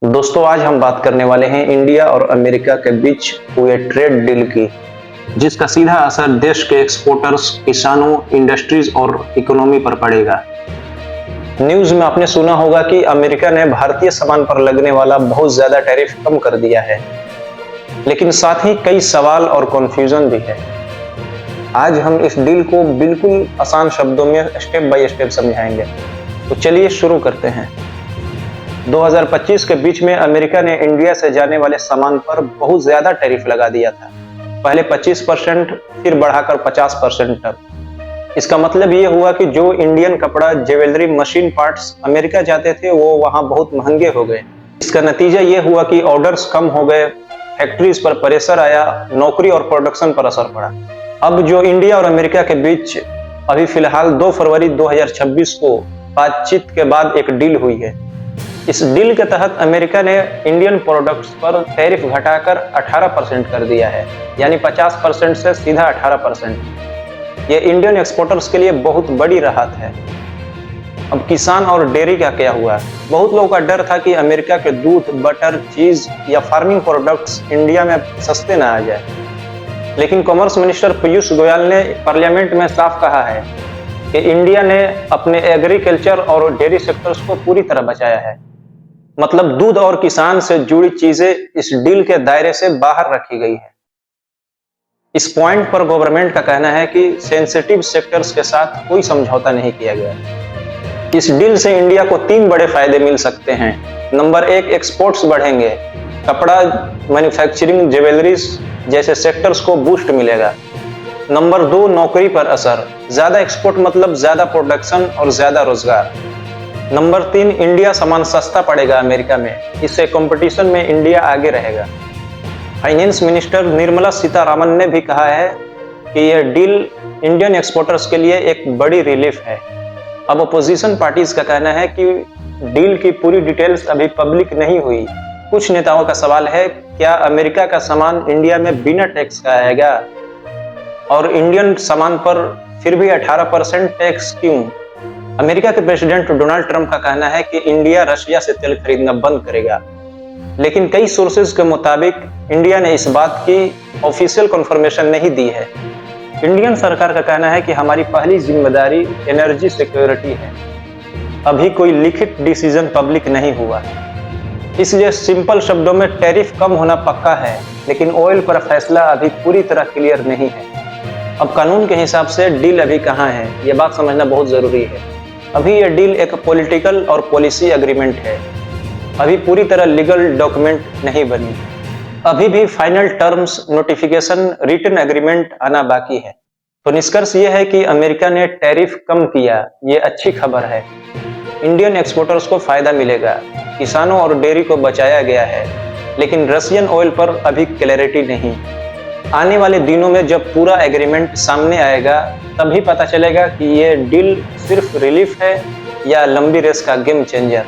दोस्तों आज हम बात करने वाले हैं इंडिया और अमेरिका के बीच हुए ट्रेड डील की, जिसका सीधा असर देश के एक्सपोर्टर्स, किसानों, इंडस्ट्रीज और इकोनॉमी पर पड़ेगा। न्यूज़ में आपने सुना होगा कि अमेरिका ने भारतीय सामान पर लगने वाला बहुत ज्यादा टैरिफ कम कर दिया है, लेकिन साथ ही कई सवाल और कंफ्यूजन भी है। आज हम इस डील को बिल्कुल आसान शब्दों में स्टेप बाय स्टेप समझाएंगे। तो चलिए शुरू करते हैं। 2025 के बीच में अमेरिका ने इंडिया से जाने वाले सामान पर बहुत ज्यादा टैरिफ लगा दिया था। पहले 25%, फिर बढ़ाकर 50% तक। इसका मतलब ये हुआ कि जो इंडियन कपड़ा, ज्वेलरी, मशीन पार्ट्स अमेरिका जाते थे वो वहां बहुत महंगे हो गए। इसका नतीजा ये हुआ कि ऑर्डर्स कम हो गए, फैक्ट्रीज पर प्रेशर आया, नौकरी और प्रोडक्शन पर असर पड़ा। अब जो इंडिया और अमेरिका के बीच अभी फिलहाल 2 फरवरी 2026 को बातचीत के बाद एक डील हुई है। इस डील के तहत अमेरिका ने इंडियन प्रोडक्ट्स पर टैरिफ घटाकर 18% कर दिया है, यानी 50% से सीधा 18%। ये इंडियन एक्सपोर्टर्स के लिए बहुत बड़ी राहत है। अब किसान और डेयरी का क्या हुआ? बहुत लोगों का डर था कि अमेरिका के दूध, बटर, चीज या फार्मिंग प्रोडक्ट्स इंडिया में सस्ते ना आ जाए, लेकिन कॉमर्स मिनिस्टर पीयूष गोयल ने पार्लियामेंट में साफ कहा है कि इंडिया ने अपने एग्रीकल्चर और डेयरी सेक्टर्स को पूरी तरह बचाया है। मतलब दूध और किसान से जुड़ी चीजें इस डील के दायरे से बाहर रखी गई है। इस पॉइंट पर गवर्नमेंट का कहना है कि सेंसिटिव सेक्टर्स के साथ कोई समझौता नहीं किया गया। इस डील से इंडिया को 3 बड़े फायदे मिल सकते हैं। नंबर 1, एक्सपोर्ट्स बढ़ेंगे। कपड़ा, मैन्युफैक्चरिंग, ज्वेलरीज जैसे सेक्टर्स को बूस्ट मिलेगा। नंबर 2, नौकरी पर असर। ज्यादा एक्सपोर्ट मतलब ज्यादा प्रोडक्शन और ज्यादा रोजगार। नंबर 3, इंडिया सामान सस्ता पड़ेगा अमेरिका में, इससे कंपटीशन में इंडिया आगे रहेगा। फाइनेंस मिनिस्टर निर्मला सीतारामन ने भी कहा है कि यह डील इंडियन एक्सपोर्टर्स के लिए एक बड़ी रिलीफ है। अब अपोजिशन पार्टीज का कहना है कि डील की पूरी डिटेल्स अभी पब्लिक नहीं हुई। कुछ नेताओं का सवाल है, क्या अमेरिका का सामान इंडिया में बिना टैक्स का आएगा, और इंडियन सामान पर फिर भी 18% टैक्स क्यों? अमेरिका के प्रेसिडेंट डोनाल्ड ट्रंप का कहना है कि इंडिया रशिया से तेल खरीदना बंद करेगा, लेकिन कई सोर्सेज के मुताबिक इंडिया ने इस बात की ऑफिशियल कंफर्मेशन नहीं दी है। इंडियन सरकार का कहना है कि हमारी पहली जिम्मेदारी एनर्जी सिक्योरिटी है। अभी कोई लिखित डिसीजन पब्लिक नहीं हुआ, इसलिए सिंपल शब्दों में टैरिफ कम होना पक्का है, लेकिन ऑयल पर फैसला अभी पूरी तरह क्लियर नहीं है। अब कानून के हिसाब से डील अभी कहाँ है, ये बात समझना बहुत जरूरी है। अभी यह डील एक पॉलिटिकल और पॉलिसी एग्रीमेंट है, अभी पूरी तरह लीगल डॉक्यूमेंट नहीं बनी। अभी भी final terms, notification, written agreement आना बाकी है। तो निष्कर्ष यह है कि अमेरिका ने टैरिफ कम किया, ये अच्छी खबर है। इंडियन एक्सपोर्टर्स को फायदा मिलेगा, किसानों और डेयरी को बचाया गया है, लेकिन रशियन ऑयल पर अभी क्लैरिटी नहीं। आने वाले दिनों में जब पूरा एग्रीमेंट सामने आएगा तभी पता चलेगा कि ये डील सिर्फ रिलीफ है या लंबी रेस का गेम चेंजर।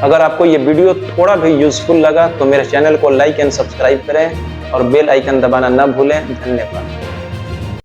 अगर आपको ये वीडियो थोड़ा भी यूजफुल लगा तो मेरे चैनल को लाइक एंड सब्सक्राइब करें और बेल आइकन दबाना ना भूलें। धन्यवाद।